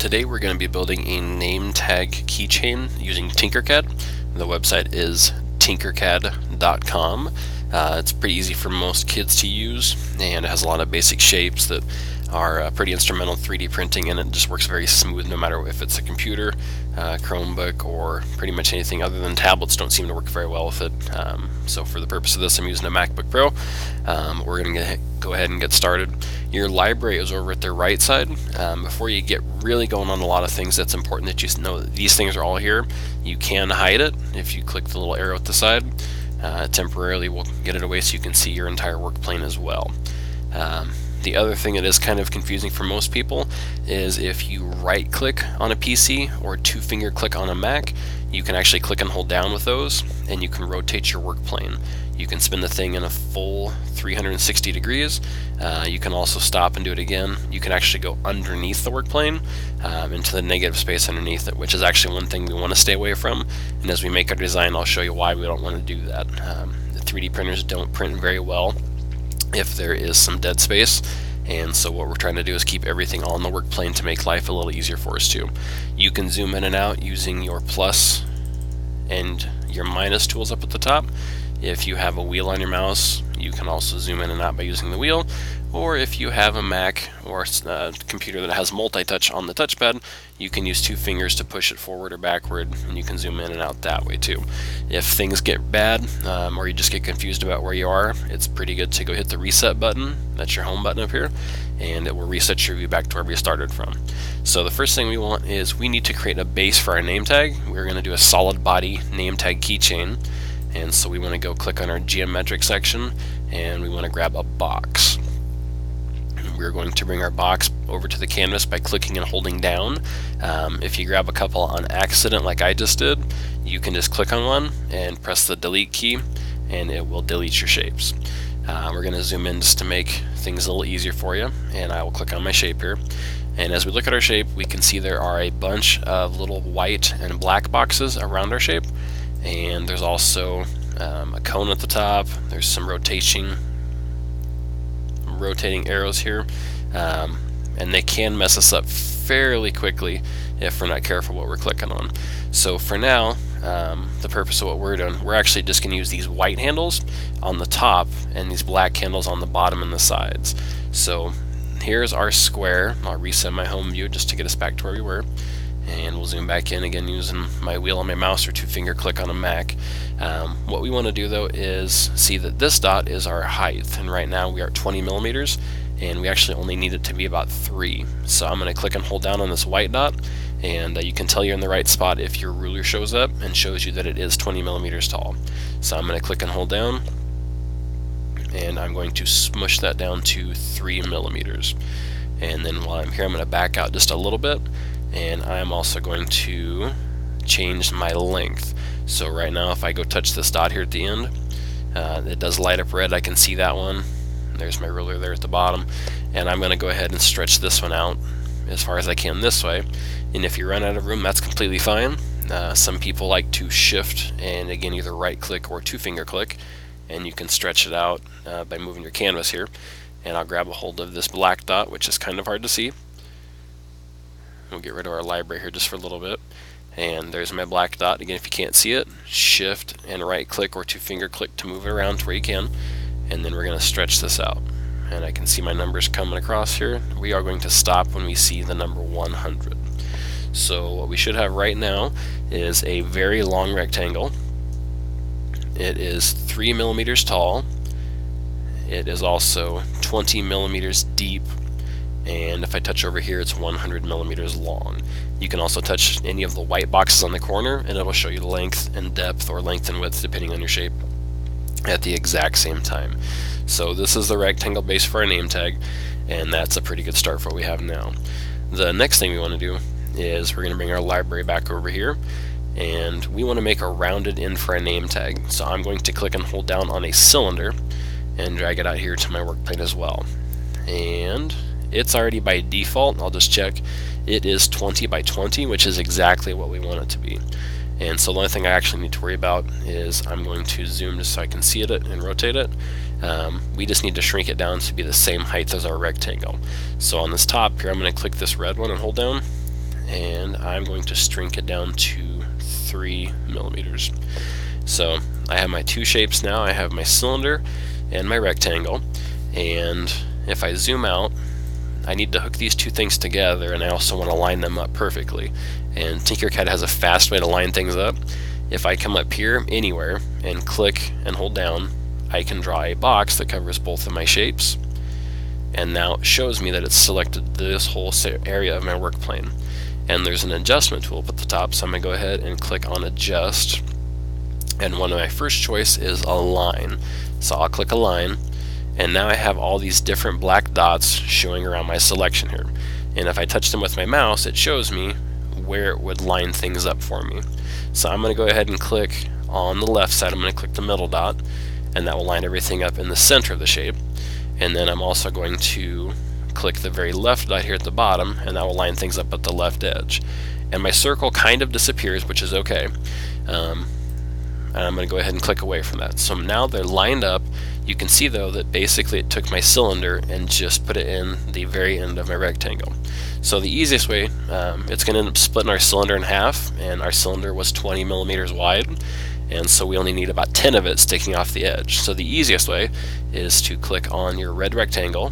Today we're going to be building a name tag keychain using TinkerCAD. The website is tinkercad.com. It's pretty easy for most kids to use, and it has a lot of basic shapes that are pretty instrumental in 3D printing, and it just works very smooth no matter if it's a computer, Chromebook, or pretty much anything other than tablets don't seem to work very well with it. So for the purpose of this, I'm using a MacBook Pro. We're going to go ahead and get started. Your library is over at the right side. Before you get really going on a lot of things, that's important that you know that these things are all here. You can hide it if you click the little arrow at the side. Temporarily we'll get it away so you can see your entire work plane as well. The other thing that is kind of confusing for most people is if you right click on a PC or two-finger click on a Mac, you can actually click and hold down with those, and you can rotate your work plane. You can spin the thing in a full 360 degrees. You can also stop and do it again. You can actually go underneath the work plane into the negative space underneath it, which is actually one thing we want to stay away from. And as we make our design, I'll show you why we don't want to do that. The 3D printers don't print very well if there is some dead space, and so what we're trying to do is keep everything on the work plane to make life a little easier for us too. You can zoom in and out using your plus and your minus tools up at the top. If you have a wheel on your mouse, you can also zoom in and out by using the wheel, or if you have a Mac or a computer that has multi-touch on the touchpad, you can use two fingers to push it forward or backward, and you can zoom in and out that way too. If things get bad, or you just get confused about where you are, it's pretty good to go hit the reset button. That's your home button up here, and it will reset your view back to where we started from. So the first thing we want is we need to create a base for our name tag. We're going to do a solid body name tag keychain, and so we want to go click on our geometric section, and we want to grab a box. We're going to bring our box over to the canvas by clicking and holding down. If you grab a couple on accident like I just did, you can just click on one and press the delete key, and it will delete your shapes. We're going to zoom in just to make things a little easier for you, and I will click on my shape here. And as we look at our shape, we can see there are a bunch of little white and black boxes around our shape, and there's also a cone at the top. There's some rotating arrows here, and they can mess us up fairly quickly if we're not careful what we're clicking on. So for now, the purpose of what we're doing, we're actually just going to use these white handles on the top and these black handles on the bottom and the sides. So here's our square. I'll reset my home view just to get us back to where we were, and we'll zoom back in again using my wheel on my mouse or two-finger click on a Mac. What we want to do though is see that this dot is our height, and right now we are at 20 millimeters, and we actually only need it to be about 3. So I'm going to click and hold down on this white dot, and you can tell you're in the right spot if your ruler shows up and shows you that it is 20 millimeters tall. So I'm going to click and hold down, and I'm going to smush that down to 3 millimeters. And then while I'm here, I'm going to back out just a little bit, and I'm also going to change my length. So right now if I go touch this dot here at the end, it does light up red. I can see that one. There's my ruler there at the bottom, and I'm going to go ahead and stretch this one out as far as I can this way. And if you run out of room, that's completely fine. Some people like to shift and again either right click or two-finger click, and you can stretch it out by moving your canvas here. And I'll grab a hold of this black dot, which is kind of hard to see. We'll get rid of our library here just for a little bit, and there's my black dot. Again, if you can't see it, shift and right click or two-finger click to move it around to where you can, and then we're going to stretch this out, and I can see my numbers coming across here. We are going to stop when we see the number 100. So what we should have right now is a very long rectangle. It is 3 millimeters tall. It is also 20 millimeters deep, and if I touch over here, it's 100 millimeters long. You can also touch any of the white boxes on the corner, and it will show you the length and depth, or length and width depending on your shape, at the exact same time. So this is the rectangle base for our name tag, and that's a pretty good start for what we have now. The next thing we want to do is we're going to bring our library back over here, and we want to make a rounded end for our name tag. So I'm going to click and hold down on a cylinder and drag it out here to my work plane as well. And it's already by default, I'll just check, it is 20 by 20, which is exactly what we want it to be. And so the only thing I actually need to worry about is I'm going to zoom just so I can see it and rotate it. We just need to shrink it down to be the same height as our rectangle. So on this top here, I'm going to click this red one and hold down, and I'm going to shrink it down to 3 millimeters. So I have my two shapes now. I have my cylinder and my rectangle, and if I zoom out, I need to hook these two things together, and I also want to line them up perfectly. And TinkerCAD has a fast way to line things up. If I come up here anywhere and click and hold down, I can draw a box that covers both of my shapes, and now it shows me that it's selected this whole area of my work plane. And there's an adjustment tool up at the top, so I'm going to go ahead and click on adjust, and one of my first choice is align. So I'll click align, and now I have all these different black dots showing around my selection here. And if I touch them with my mouse, it shows me where it would line things up for me. So I'm going to go ahead and click on the left side. I'm going to click the middle dot, and that will line everything up in the center of the shape. And then I'm also going to click the very left dot here at the bottom, and that will line things up at the left edge. And my circle kind of disappears, which is okay. And I'm going to go ahead and click away from that. So now they're lined up. You can see though that basically it took my cylinder and just put it in the very end of my rectangle. So the easiest way, it's going to end up splitting our cylinder in half, and our cylinder was 20 millimeters wide, and so we only need about 10 of it sticking off the edge. So the easiest way is to click on your red rectangle,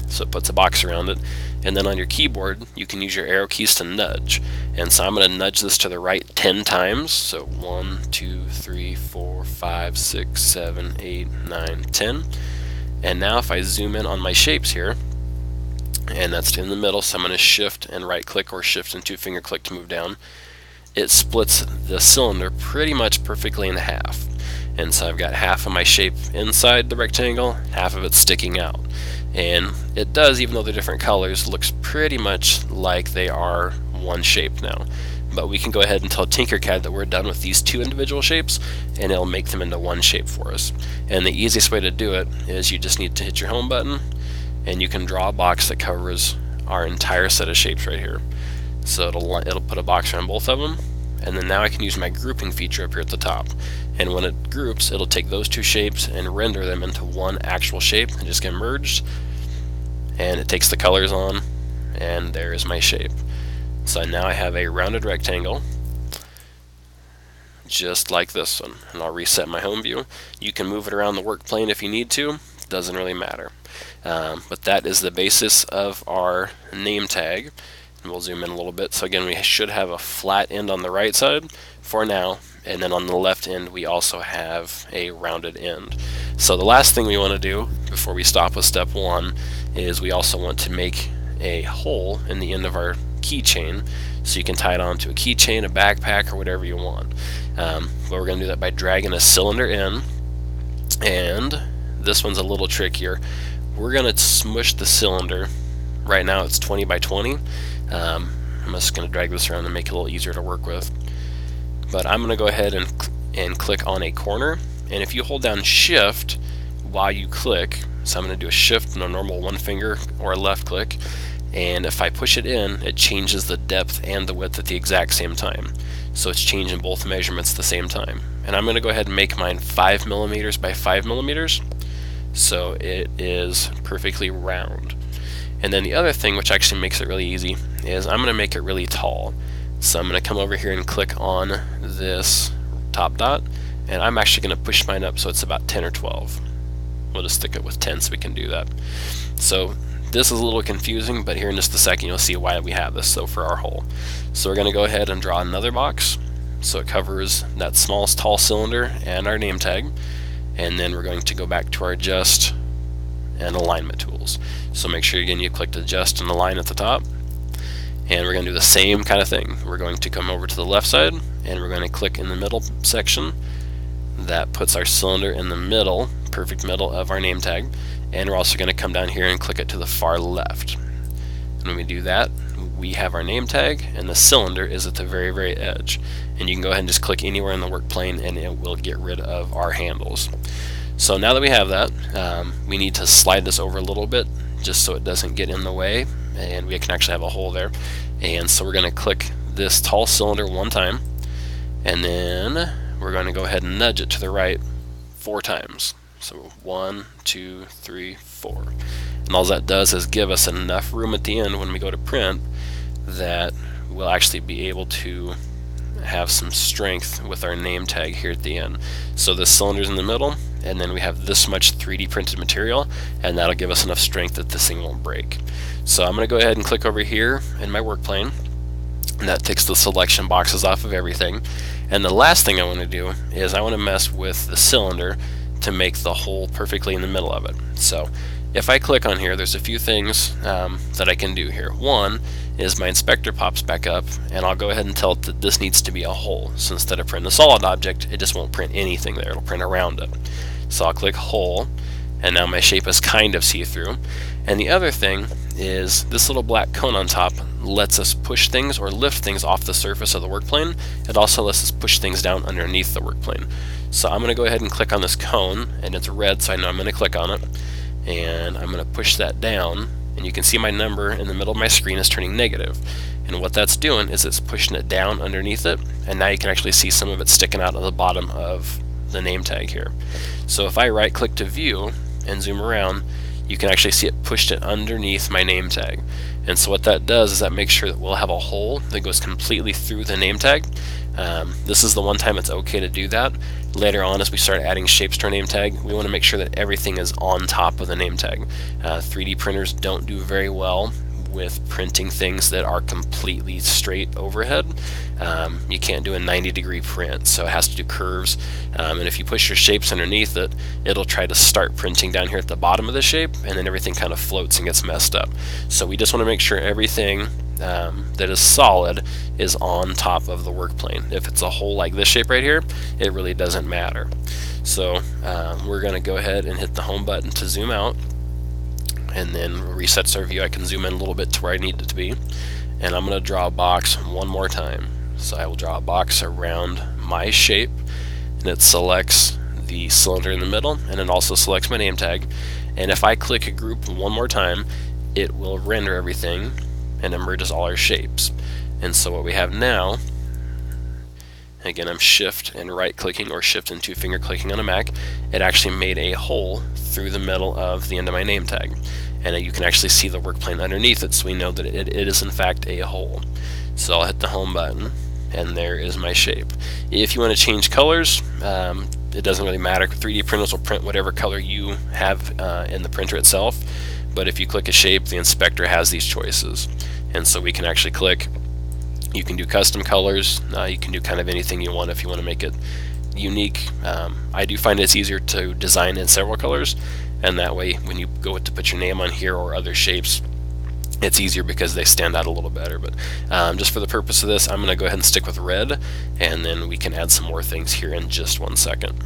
so it puts a box around it, and then on your keyboard you can use your arrow keys to nudge. And so I'm going to nudge this to the right 10 times. So 1, 2, 3, 4, 5, 6, 7, 8, 9, 10. And now if I zoom in on my shapes here, and that's in the middle, so I'm going to shift and right click, or shift and two finger click to move down, it splits the cylinder pretty much perfectly in half. And so I've got half of my shape inside the rectangle, half of it sticking out. And it does, even though they're different colors, looks pretty much like they are one shape now. But we can go ahead and tell TinkerCAD that we're done with these two individual shapes, and it'll make them into one shape for us. And the easiest way to do it is you just need to hit your home button, and you can draw a box that covers our entire set of shapes right here. So it'll put a box around both of them, and then now I can use my grouping feature up here at the top. And when it groups, it'll take those two shapes and render them into one actual shape and just get merged. And it takes the colors on, and there is my shape. So now I have a rounded rectangle, just like this one. And I'll reset my home view. You can move it around the work plane if you need to. It doesn't really matter. But that is the basis of our name tag. And we'll zoom in a little bit. So again, we should have a flat end on the right side for now, and then on the left end we also have a rounded end. So the last thing we want to do before we stop with step one is we also want to make a hole in the end of our keychain, so you can tie it onto a keychain, a backpack, or whatever you want. But we're going to do that by dragging a cylinder in, and this one's a little trickier. We're going to smush the cylinder. Right now it's 20 by 20. I'm just going to drag this around and make it a little easier to work with. But I'm going to go ahead and click on a corner, and if you hold down shift while you click, so I'm going to do a shift and a normal one finger or a left click, and if I push it in, it changes the depth and the width at the exact same time. So it's changing both measurements at the same time. And I'm going to go ahead and make mine 5 millimeters by 5 millimeters, so it is perfectly round. And then the other thing, which actually makes it really easy, is I'm going to make it really tall. So I'm going to come over here and click on this top dot, and I'm actually going to push mine up so it's about 10 or 12. We'll just stick it with 10 so we can do that. So this is a little confusing, but here in just a second you'll see why we have this. So for our hole, so we're going to go ahead and draw another box so it covers that small tall cylinder and our name tag, and then we're going to go back to our adjust and alignment tools. So make sure again you click adjust and align at the top, and we're going to do the same kind of thing. We're going to come over to the left side, and we're going to click in the middle section. That puts our cylinder in the middle, perfect middle of our name tag, and we're also going to come down here and click it to the far left. And when we do that, we have our name tag, and the cylinder is at the very, very edge. And you can go ahead and just click anywhere in the work plane, and it will get rid of our handles. So now that we have that, we need to slide this over a little bit just so it doesn't get in the way, and we can actually have a hole there. And so we're going to click this tall cylinder one time, and then we're going to go ahead and nudge it to the right 4 times. So 1, 2, 3, 4. And all that does is give us enough room at the end when we go to print that we'll actually be able to have some strength with our name tag here at the end. So the cylinder's in the middle, and then we have this much 3D printed material, and that'll give us enough strength that this thing won't break. So I'm going to go ahead and click over here in my work plane, and that takes the selection boxes off of everything. And the last thing I want to do is I want to mess with the cylinder to make the hole perfectly in the middle of it. So if I click on here, there's a few things that I can do here. One is my inspector pops back up, and I'll go ahead and tell it that this needs to be a hole. So instead of print a solid object, it just won't print anything there, it'll print around it. So I'll click hole, and now my shape is kind of see-through. And the other thing is this little black cone on top lets us push things or lift things off the surface of the work plane. It also lets us push things down underneath the work plane. So I'm going to go ahead and click on this cone, and it's red, so I know I'm going to click on it. And I'm going to push that down, and you can see my number in the middle of my screen is turning negative. And what that's doing is it's pushing it down underneath it, and now you can actually see some of it sticking out of the bottom of the name tag here. So if I right click to view and zoom around, you can actually see it pushed it underneath my name tag. And so what that does is that makes sure that we'll have a hole that goes completely through the name tag. This is the one time it's okay to do that. Later on, as we start adding shapes to our name tag, we want to make sure that everything is on top of the name tag. 3D printers don't do very well with printing things that are completely straight overhead. You can't do a 90-degree print, so it has to do curves. And if you push your shapes underneath it, it'll try to start printing down here at the bottom of the shape, and then everything kind of floats and gets messed up. So we just want to make sure everything that is solid is on top of the work plane. If it's a hole like this shape right here, it really doesn't matter. So we're going to go ahead and hit the home button to zoom out, and then resets our view. I can zoom in a little bit to where I need it to be, and I'm going to draw a box one more time. So I will draw a box around my shape, and it selects the cylinder in the middle, and it also selects my name tag. And if I click a group one more time, it will render everything and it merges all our shapes. And so what we have now, again, I'm shift and right clicking, or shift and two finger clicking on a Mac, it actually made a hole through the middle of the end of my name tag. And you can actually see the work plane underneath it, so we know that it is in fact a hole. So I'll hit the home button, and there is my shape. If you want to change colors, it doesn't really matter. 3D printers will print whatever color you have in the printer itself, but if you click a shape, the inspector has these choices. And so we can actually click, you can do custom colors, you can do kind of anything you want if you want to make it unique. I do find it's easier to design in several colors, and that way when you go to put your name on here or other shapes, it's easier because they stand out a little better. But just for the purpose of this, I'm going to go ahead and stick with red, and then we can add some more things here in just one second.